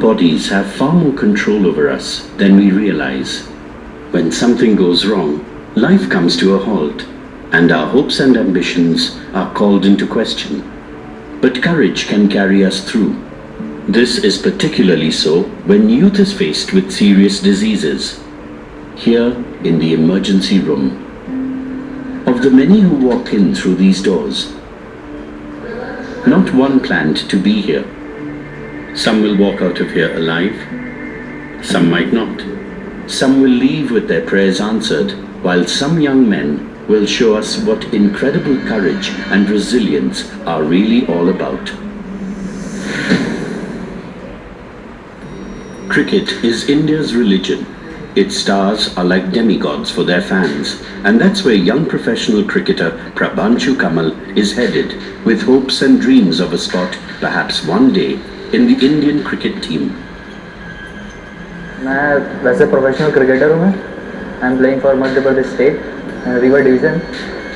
bodies have far more control over us than we realize. When something goes wrong, life comes to a halt, and our hopes and ambitions are called into question. But courage can carry us through. This is particularly so when youth is faced with serious diseases. Here in the emergency room, of the many who walk in through these doors, not one planned to be here. Some will walk out of here alive, some might not. Some will leave with their prayers answered, while some young men will show us what incredible courage and resilience are really all about. Cricket is India's religion. Its stars are like demigods for their fans, and that's where young professional cricketer Prabhanshu Kamal is headed, with hopes and dreams of a spot, perhaps one day, in the Indian cricket team. मैं वैसे professional cricketer हूँ मैं. I am playing for Madhya Pradesh state river division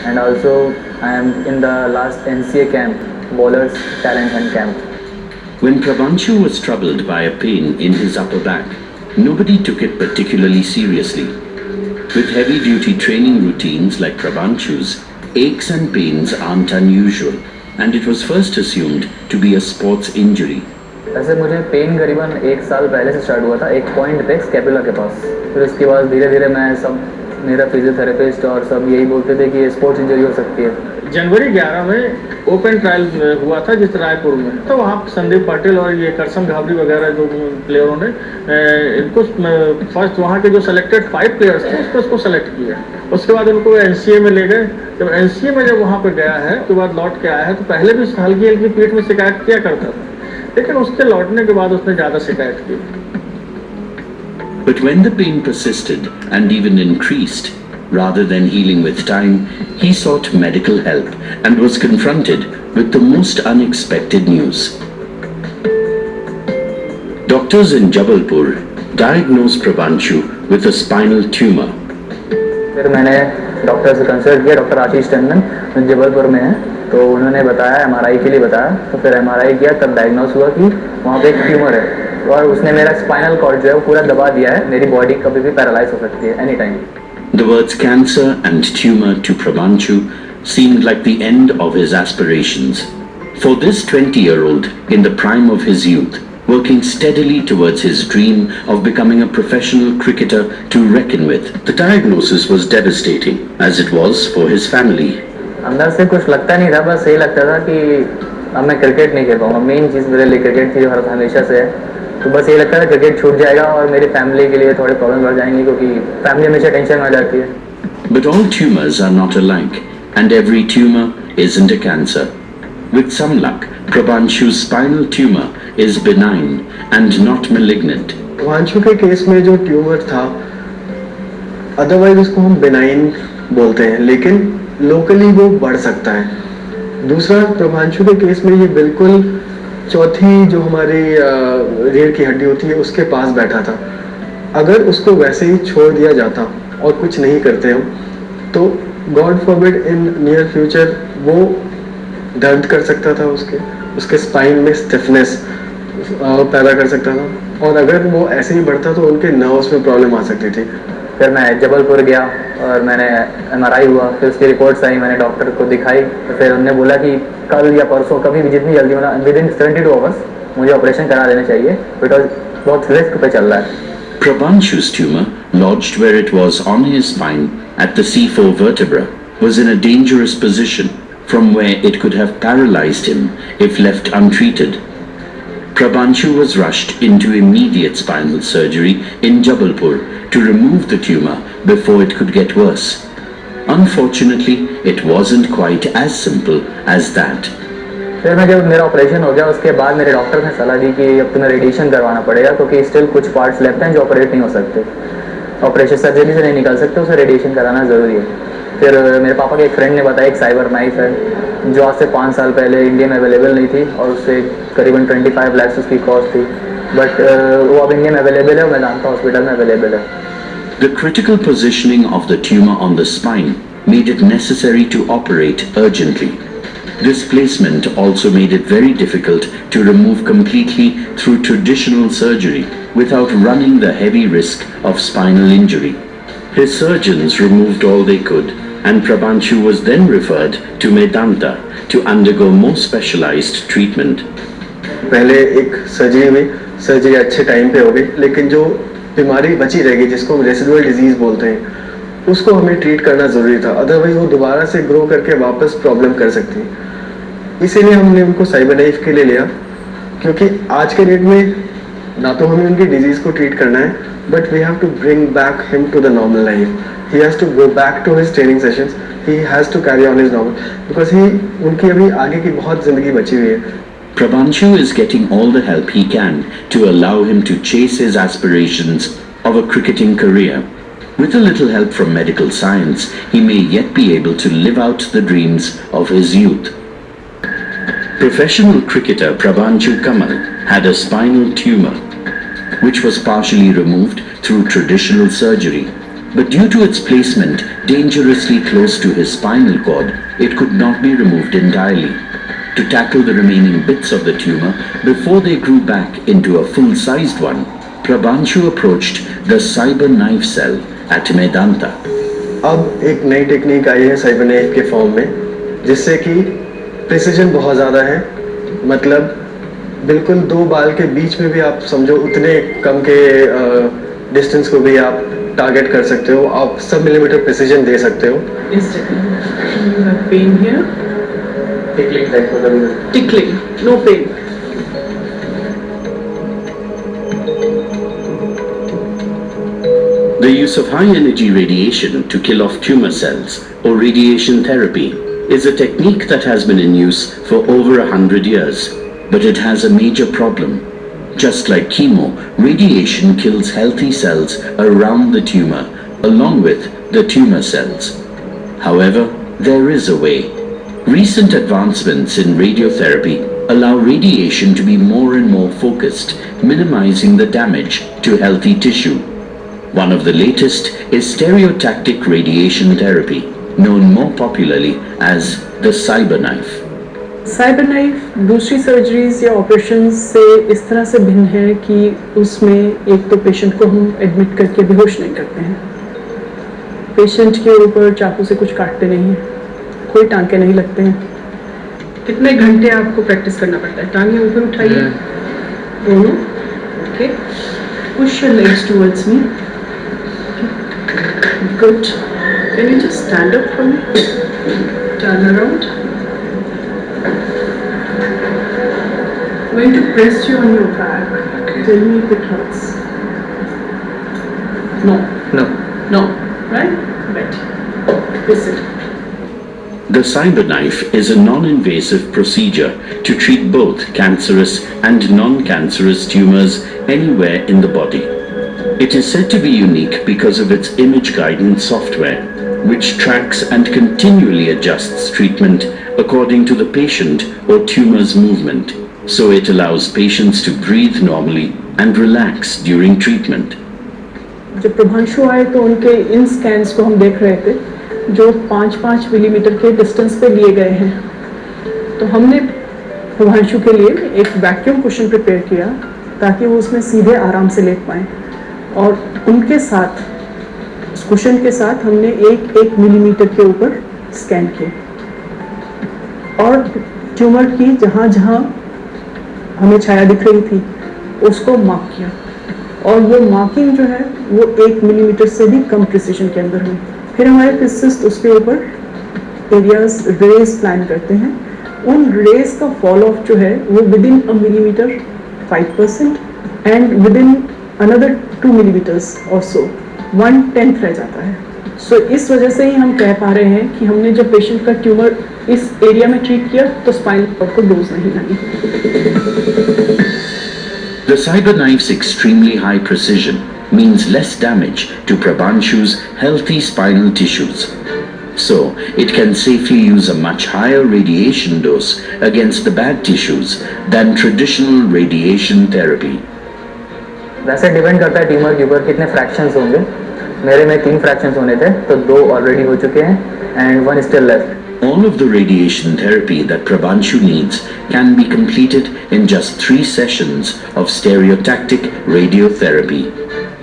and also I am in the last NCA camp, bowlers talent Hunt camp. When Prabhanshu was troubled by a pain in his upper back, nobody took it particularly seriously. With heavy-duty training routines like Prabhanshu's, aches and pains aren't unusual, and it was first assumed to be a sports injury. वैसे मुझे pen करीबन 1 साल पहले से start हुआ था, एक point पे स्कैपुला के पास. फिर उसके बाद धीरे धीरे मैं सब मेरा फिजियोथेरेपिस्ट और सब यही बोलते थे कि ये स्पोर्ट्स इंजरी हो सकती है. जनवरी 11 में ओपन ट्रायल हुआ था जिस रायपुर में, तो वहाँ संदीप पाटिल और ये करसम घाबरी वगैरह जो प्लेयरों ने इनको फर्स्ट वहाँ के जो सिलेक्टेड 5 प्लेयर्स थे उसको सेलेक्ट किया. उसके बाद उनको NCA में ले गए. जब NCA में जब वहाँ पर गया है उसके बाद लौट के आया है, तो पहले भी हल्की हल्की पीठ में शिकायत किया करता था, लेकिन उसके लौटने के बाद उसने ज़्यादा शिकायत की. But when the pain persisted and even increased, rather than healing with time, he sought medical help and was confronted with the most unexpected news. Doctors in Jabalpur diagnosed Prabhanshu with a spinal tumor. फिर मैंने doctor से consult किया, doctor आशीष टंडन जबलपुर में है, तो उन्होंने बताया MRI के लिए बताया. तो फिर MRI किया, तब डायग्नोस हुआ कि वहाँ पे एक ट्यूमर है, और उसने मेरा स्पाइनल कॉर्ड जो है वो पूरा दबा दिया है. मेरी बॉडी कभी भी पैरालाइज हो सकती है any time. The words cancer and tumor to Prabhanshu seemed like the end of his aspirations. For this 20-year-old, in the prime of his youth, working steadily towards his dream of becoming a professional cricketer to reckon with, the diagnosis was devastating, as it was for his family. अंदर से कुछ लगता नहीं था, बस यही लगता था कि अब मैं क्रिकेट नहीं खेल पाऊंगा. मेन चीज़ मेरे लिए क्रिकेट थी जो हमेशा से है. तो बस ये लगता था क्रिकेट छूट जाएगा और मेरी फैमिली के लिए थोड़े प्रॉब्लम बढ़ जाएंगे, क्योंकि फैमिली हमेशा टेंशन में आ जाती है. But all tumors are not alike, and every tumor isn't a cancer. With some luck, Prabhanshu's spinal tumor is benign and not malignant. Prabhanshu के केस में जो ट्यूमर था, अदरवाइज उसको हम बेनाइन बोलते हैं, लेकिन लोकली वो बढ़ सकता है. दूसरा, प्रभांशु के केस में ये बिल्कुल चौथी जो हमारी रीढ़ की हड्डी होती है उसके पास बैठा था. अगर उसको वैसे ही छोड़ दिया जाता और कुछ नहीं करते हम, तो God forbid in near future वो दर्द कर सकता था, उसके स्पाइन में स्टिफनेस पैदा कर सकता था, और अगर वो ऐसे ही बढ़ता तो उनके नर्व्स में प्रॉब्लम आ सकती थी. फिर मैं जबलपुर गया और मैंने MRI हुआ, फिर उसकी रिपोर्ट्स आई, मैंने डॉक्टर को दिखाई. तो फिर उन्होंने बोला कि कल या परसों कभी भी जितनी जल्दी मतलब विदिन 72 आवर्स मुझे ऑपरेशन करा देना चाहिए, बिकॉज बहुत रिस्क पे चल रहा है. Prabhanshu's tumor, lodged where it was on his spine at the C4 vertebra, was in a dangerous position from where it could have paralyzed him if left untreated. Prabhanshu was rushed into immediate spinal surgery in Jabalpur to remove the tumor before it could get worse. Unfortunately, it wasn't quite as simple as that. फिर मैं जब मेरा operation हो गया उसके बाद मेरे doctor ने सलाह दी कि अब तुम्हें रेडिएशन करवाना पड़ेगा, क्योंकि स्टिल कुछ पार्ट्स लेफ्ट हैं जो ऑपरेट नहीं हो सकते, ऑपरेशन सर्जरी से नहीं निकाल सकते, उसे रेडिएशन कराना ज़रूरी है. फिर मेरे पापा के एक फ्रेंड ने बताया एक साइबर नाइफ है जो आज से 5 साल पहले इंडिया में अवेलेबल नहीं थी, और उससे करीबन 25 लाख उसकी कॉस्ट थी, बट वो अब इंडिया में अवेलेबल है, मेदांता हॉस्पिटल में अवेलेबल है. The critical positioning of the tumor on the spine made it necessary to operate urgently. This placement also made it very difficult to remove completely through traditional surgery without running the heavy risk of spinal injury. His surgeons removed all they could, and Prabhanshu was then referred to Medanta to undergo more specialized treatment. पहले एक surgery हुई, surgery अच्छे time पे हो गई, लेकिन जो बीमारी बची रहेगी जिसको हम रेसिडुअल डिजीज बोलते हैं उसको हमें ट्रीट करना ज़रूरी था, अदरवाइज वो दोबारा से ग्रो करके वापस प्रॉब्लम कर सकती है। इसीलिए हमने उनको साइबर नाइफ के लिए लिया, क्योंकि आज के डेट में ना तो हमें उनकी डिजीज़ को ट्रीट करना है, but we have to bring back him to the normal life. He has to go back to his training sessions, he has to carry on his normal, because he उनकी अभी आगे की बहुत ज़िंदगी बची हुई है। Prabhanshu is getting all the help he can to allow him to chase his aspirations of a cricketing career. With a little help from medical science, he may yet be able to live out the dreams of his youth. Professional cricketer Prabhanshu Kamal had a spinal tumor, which was partially removed through traditional surgery. But due to its placement dangerously close to his spinal cord, it could not be removed entirely. To tackle the remaining bits of the tumor before they grew back into a full-sized one, Prabhanshu approached the cyber knife cell at Medanta. अब एक नई technique आई है cyber knife के form में, जिससे कि precision बहुत ज़्यादा है, मतलब बिल्कुल दो बाल के बीच में भी आप समझो उतने कम के डिस्टेंस को भी आप टारगेट कर सकते हो, आप सब मिलीमीटर प्रिसीजन दे सकते हो। Is you have pain here? Tickling, no pain. The use of high-energy radiation to kill off tumor cells, or radiation therapy, is a technique that has been in use for over 100 years, but it has a major problem. Just like chemo, radiation kills healthy cells around the tumor, along with the tumor cells. However, there is a way. Recent advancements in radiotherapy allow radiation to be more and more focused, minimizing the damage to healthy tissue. One of the latest is stereotactic radiation therapy, known more popularly as the cyber knife. Cyber knife दूसरी surgeries या operation से इस तरह से भिन्न है कि उसमें एक तो पेशेंट को हम एडमिट करके बेहोश नहीं करते हैं, पेशेंट के ऊपर चाकू से कुछ काटते नहीं हैं, कोई टांके नहीं लगते हैं। कितने घंटे आपको प्रैक्टिस करना पड़ता है? टांगे ऊपर उठाइए दोनों, okay, push your legs towards me, good, can you just stand up for me, turn around, going to press you on your back. Tell me if it hurts. No. No. Right? Right. This it. The cyber knife is a non-invasive procedure to treat both cancerous and non-cancerous tumors anywhere in the body. It is said to be unique because of its image guidance software, which tracks and continually adjusts treatment according to the patient or tumor's movement. So it allows patients to breathe normally and relax during treatment. जब प्रभांशु आए तो उनके इन scans को हम देख रहे थे जो 5-5 मिलीमीटर के डिस्टेंस पे लिए गए हैं, तो हमने प्रभांशु के लिए एक वैक्यूम कुशन प्रिपेयर किया ताकि वो उसमें सीधे आराम से लेट पाएँ, और उनके साथ उस कुशन के साथ हमने 1-1 मिलीमीटर के ऊपर स्कैन किए और ट्यूमर की जहाँ जहाँ हमें छाया दिख रही थी उसको मार्क किया, और वो मार्किंग जो है वो 1 मिलीमीटर से भी कम प्रिसीजन के अंदर हुई। फिर हमारे फिजिसिस्ट उसके ऊपर एरियाज रेज प्लान करते हैं, उन रेज का फॉल ऑफ जो है वो with in a millimetre 5% and with in another 2 millimetres और सो 1/10 रह जाता है। सो इस वजह से ही हम कह पा रहे हैं कि हमने जब पेशेंट का ट्यूमर इस एरिया में ट्रीट किया तो स्पाइनल कॉर्ड को डोज नहीं लगी। The cyber knife's extremely high precision means less damage to Prabhanshu's healthy spinal tissues. So, it can safely use a much higher radiation dose against the bad tissues than traditional radiation therapy. वैसे depend करता है tumour के ऊपर कितने fractions होंगे। मेरे में 3 fractions होने थे, तो 2 ऑलरेडी हो चुके हैं and 1 still left. All of the radiation therapy that Prabhanshu needs can be completed in just 3 sessions of stereotactic radiotherapy.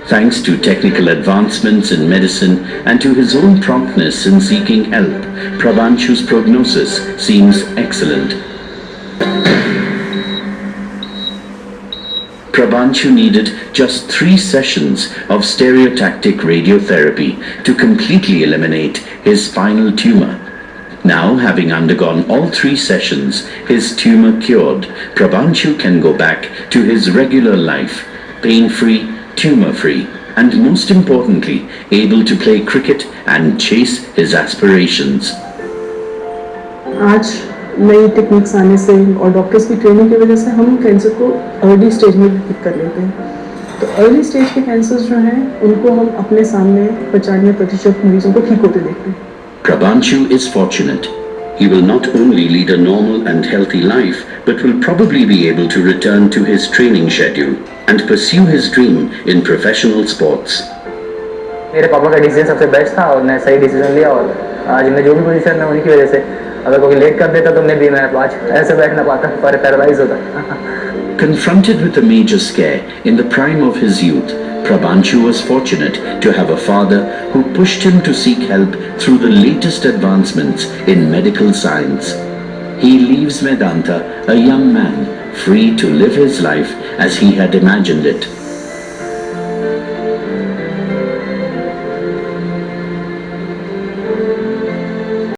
Thanks to technical advancements in medicine and to his own promptness in seeking help, Prabhanshu's prognosis seems excellent. Prabhanshu needed just 3 sessions of stereotactic radiotherapy to completely eliminate his spinal tumor. Now, having undergone all 3 sessions, his tumor cured, Prabhanshu can go back to his regular life, pain-free, tumor-free, and most importantly, able to play cricket and chase his aspirations. आज नई techniques आने से और doctors की training की वजह से हम कैंसर को अर्ली स्टेज में भी पिक कर लेते हैं। तो अर्ली स्टेज के कैंसर्स जो हैं उनको हम अपने सामने 95% मरीजों को ठीक होते देखते हैं। Prabhanshu is fortunate. He will not only lead a normal and healthy life, but will probably be able to return to his training schedule and pursue his dream in professional sports. मेरे पापा का decision सबसे best था और मैं सही decision लिया और आज मैं जो भी पोजीशन में उन्हीं की वजह से, अगर कोई लेट कर देता तो मैं आज ऐसे बैठ ना पाता, पर पैरालाइज होता। Confronted with a major scare in the prime of his youth, Prabhanshu was fortunate to have a father who pushed him to seek help through the latest advancements in medical science. He leaves Vedanta a young man, free to live his life as he had imagined it.